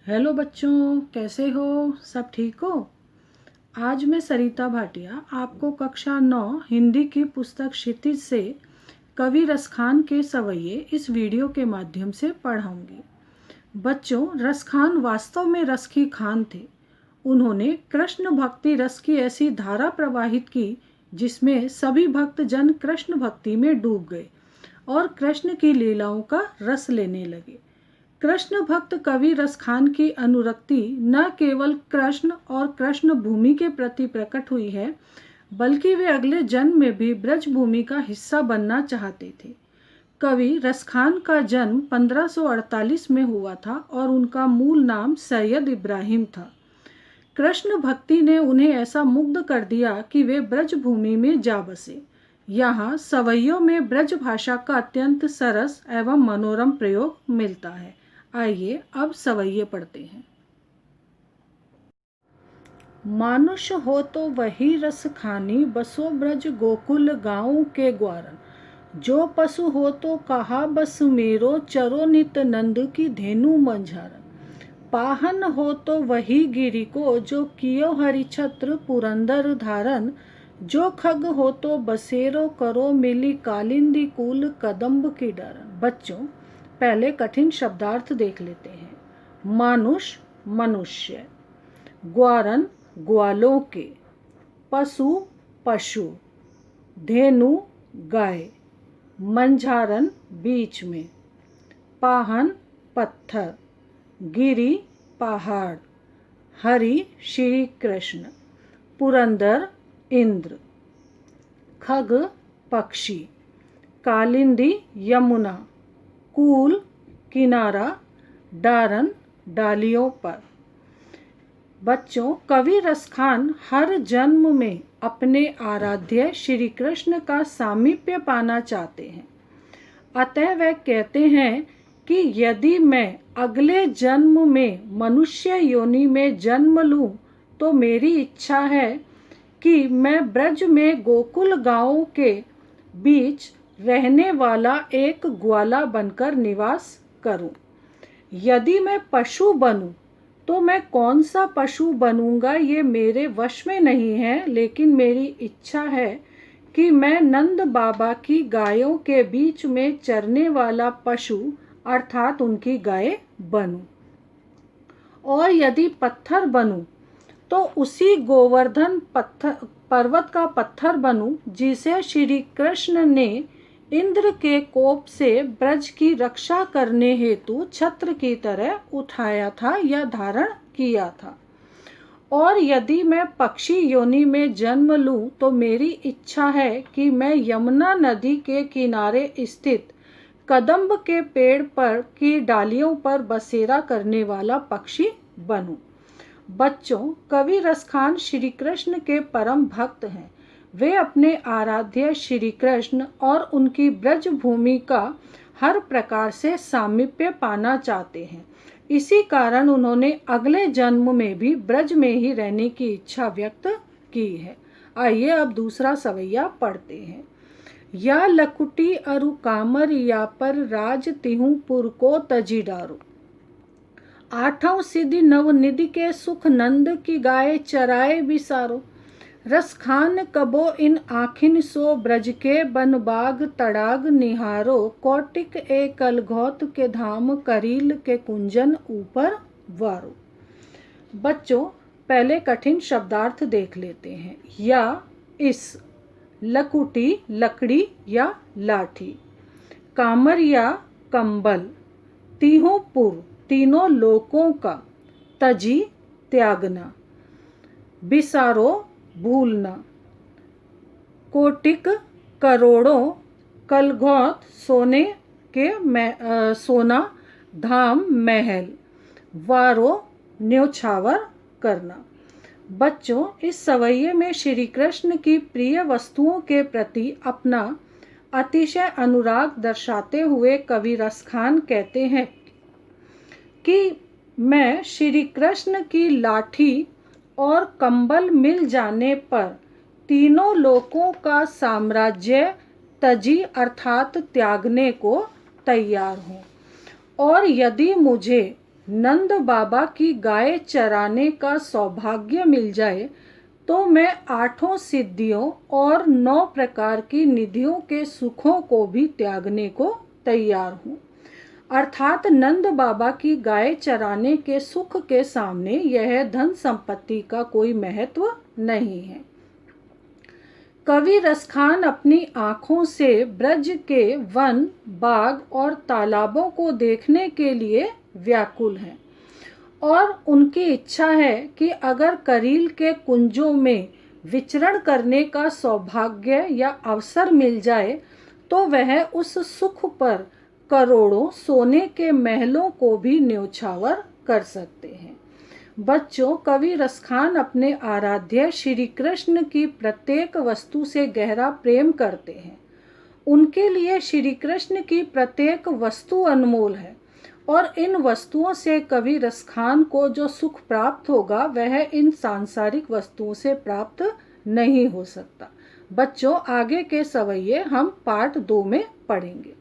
Hello बच्चों, कैसे हो? सब ठीक हो? आज मैं सरिता भाटिया आपको कक्षा 9 हिंदी की पुस्तक क्षितिज से कवि रसखान के सवैये इस वीडियो के माध्यम से पढ़ाऊंगी। बच्चों, रसखान वास्तव में रस की खान थे। उन्होंने कृष्ण भक्ति रस की ऐसी धारा प्रवाहित की जिसमें सभी भक्त जन कृष्ण भक्ति में डूब गए और कृष्ण की लीलाओं का रस लेने लगे। कृष्ण भक्त कवि रसखान की अनुरक्ति न केवल कृष्ण और कृष्ण भूमि के प्रति प्रकट हुई है, बल्कि वे अगले जन्म में भी ब्रज भूमि का हिस्सा बनना चाहते थे। कवि रसखान का जन्म 1548 में हुआ था और उनका मूल नाम सैयद इब्राहिम था। कृष्ण भक्ति ने उन्हें ऐसा मुग्ध कर दिया कि वे ब्रज भूमि में जा बसे। यहाँ सवैयों में ब्रज भाषा का अत्यंत सरस एवं मनोरम प्रयोग मिलता है। आइए अब सवैये पढ़ते हैं। मानुष हो तो वही रस खानी, बसो ब्रज गोकुल गाँव के ग्वारन। जो पशु हो तो कहा बस मेरो, चरो नित नंद की धेनु मंझारन। पाहन हो तो वही गिरि को, जो कियो हरि छत्र पुरंदर धारन। जो खग हो तो बसेरो करो, मिली कालिंदी कूल कदम्ब की डरन। बच्चों, पहले कठिन शब्दार्थ देख लेते हैं। मानुष मनुष्य, ग्वारन ग्वालों के, पशु पशु, धेनु गाय, मंझारन बीच में, पाहन पत्थर, गिरि पहाड़, हरि श्री कृष्ण, पुरंदर इंद्र, खग पक्षी, कालिंदी यमुना, कूल किनारा, डारन डालियों पर। बच्चों, कवि रसखान हर जन्म में अपने आराध्य श्री कृष्ण का सामीप्य पाना चाहते हैं। अतः वह कहते हैं कि यदि मैं अगले जन्म में मनुष्य योनि में जन्म लूं तो मेरी इच्छा है कि मैं ब्रज में गोकुल गांव के बीच रहने वाला एक ग्वाला बनकर निवास करूं। यदि मैं पशु बनूं तो मैं कौन सा पशु बनूंगा ये मेरे वश में नहीं है, लेकिन मेरी इच्छा है कि मैं नंद बाबा की गायों के बीच में चरने वाला पशु अर्थात उनकी गाय बनूं। और यदि पत्थर बनूं तो उसी गोवर्धन पर्वत का पत्थर बनूं जिसे श्री कृष्ण ने इंद्र के कोप से ब्रज की रक्षा करने हेतु छत्र की तरह उठाया था या धारण किया था। और यदि मैं पक्षी योनि में जन्म लूं तो मेरी इच्छा है कि मैं यमुना नदी के किनारे स्थित कदम्ब के पेड़ पर की डालियों पर बसेरा करने वाला पक्षी बनूं। बच्चों, कवि रसखान श्री कृष्ण के परम भक्त हैं। वे अपने आराध्य श्री कृष्ण और उनकी ब्रज भूमि का हर प्रकार से सामीप्य पाना चाहते हैं। इसी कारण उन्होंने अगले जन्म में भी ब्रज में ही रहने की इच्छा व्यक्त की है। आइए अब दूसरा सवैया पढ़ते हैं। या लकुटी अरु कामर या पर राज तिहु पुर को तजी डारो। आठों सिद्धि नव निधि के सुख नंद की गाय चराए बिसारो। रसखान कबो इन आखिन सो ब्रज के बन बाग तड़ाग निहारो। कौटिक ए कलघौत के धाम करील के कुंजन ऊपर वारो। बच्चों, पहले कठिन शब्दार्थ देख लेते हैं। या इस, लकुटी लकड़ी या लाठी, कामर या कंबल, तीहों पुर तीनों लोकों का, तजी त्यागना, बिसारो भूलना, कोटिक करोड़ों, कलघौत सोने के सोना, धाम महल, वारो न्योछावर करना। बच्चों, इस सवैये में श्री कृष्ण की प्रिय वस्तुओं के प्रति अपना अतिशय अनुराग दर्शाते हुए कवि रसखान कहते हैं कि मैं श्री कृष्ण की लाठी और कंबल मिल जाने पर तीनों लोकों का साम्राज्य तजी अर्थात त्यागने को तैयार हूँ। और यदि मुझे नंद बाबा की गाय चराने का सौभाग्य मिल जाए तो मैं 8 सिद्धियों और 9 प्रकार की निधियों के सुखों को भी त्यागने को तैयार हूँ। अर्थात नंद बाबा की गाय चराने के सुख के सामने यह धन संपत्ति का कोई महत्व नहीं है। कवि रसखान अपनी आँखों से ब्रज के वन, बाग और तालाबों को देखने के लिए व्याकुल हैं और उनकी इच्छा है कि अगर करील के कुंजों में विचरण करने का सौभाग्य या अवसर मिल जाए तो वह उस सुख पर करोड़ों सोने के महलों को भी न्यौछावर कर सकते हैं। बच्चों, कवि रसखान अपने आराध्य श्री कृष्ण की प्रत्येक वस्तु से गहरा प्रेम करते हैं। उनके लिए श्री कृष्ण की प्रत्येक वस्तु अनमोल है और इन वस्तुओं से कवि रसखान को जो सुख प्राप्त होगा वह इन सांसारिक वस्तुओं से प्राप्त नहीं हो सकता। बच्चों, आगे के सवैये हम पार्ट 2 में पढ़ेंगे।